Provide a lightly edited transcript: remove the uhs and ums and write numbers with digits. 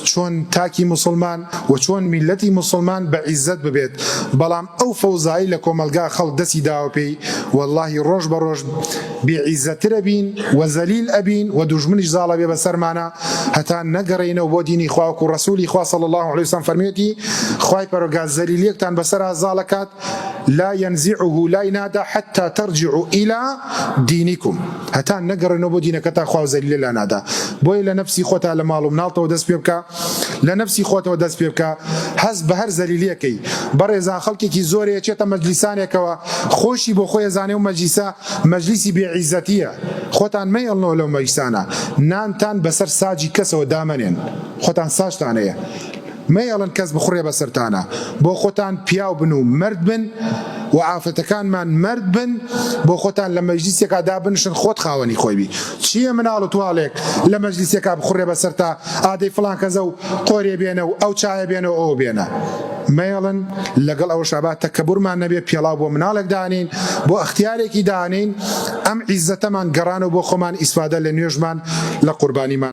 چۆن تاکی مسلمان و چۆن میلەتی مسلمان بە عیزت ببێت بەڵام ئەو فەوزایی لە کۆمەلگا خەڵک دەستی داوە پێی واللهی ڕۆژ بە ڕۆژ بێعیزەترە بین و زەلیل ئەبین و دوژمنیش زاڵە بێ بەسەرمانە هەتا نەگەڕێینەوە بۆ دینی خوا و ڕەسوولی خوا صلی الله علیه وسلم فەرمێتی خوای پەروەردگار زەلیلیەکتان بەسەرا زاڵەکات لا ينزعه لا ينادى حتى ترجعوا إلى دينكم هەتا نەگەڕێنەوە بۆ دینەکەتان خوا زەلیلە لا نادا بۆیە لە نەفسی خۆتا لە ماڵ و مناڵتەوە دەست پێ بکە لە نەفسی خۆتەوە دەست پێ بکە هەز بە هەر زەلیلیەکەی بەڕێزان خەڵکێکی زۆرێ چێتە مەجلیسانێکەوە خۆشی بۆ خۆی زانێ و مەجلیسە مەجلیسی بێعیزەتیە خۆتان مەیەڵنەوە لەو مەجلیسانە نانتان بەسەر ساجی کەسەوە دامەنێن خۆتان ساجتانەیە مەیەڵن کەس بخوڕێ بەسەرتانە بۆ خۆتان پیاو بن و مرد بن و ئافرەتەکانمان مرد بن بۆ خۆتان لە مەجلیسێکا دابنشن خۆت خاوەنی خۆی بی چییە مناڵ و توالێک لە مەجلیسێکا بخوڕێ بەسەرتا ئادەی فڵان کەسە و قۆرێ بێنە و ئەو چایە بێنە و ئەوە بێنە مەیەڵن لەگەڵ ئەوە شابات تەکەبورمان نەبێ پێڵاو بۆ مناڵێک دانین بۆ ئەختیارێکی دانین ئەم عیزەتەمان گەڕانەوە بۆ خۆمان ئیسفادە لە نوێژمان لە قوربانیمان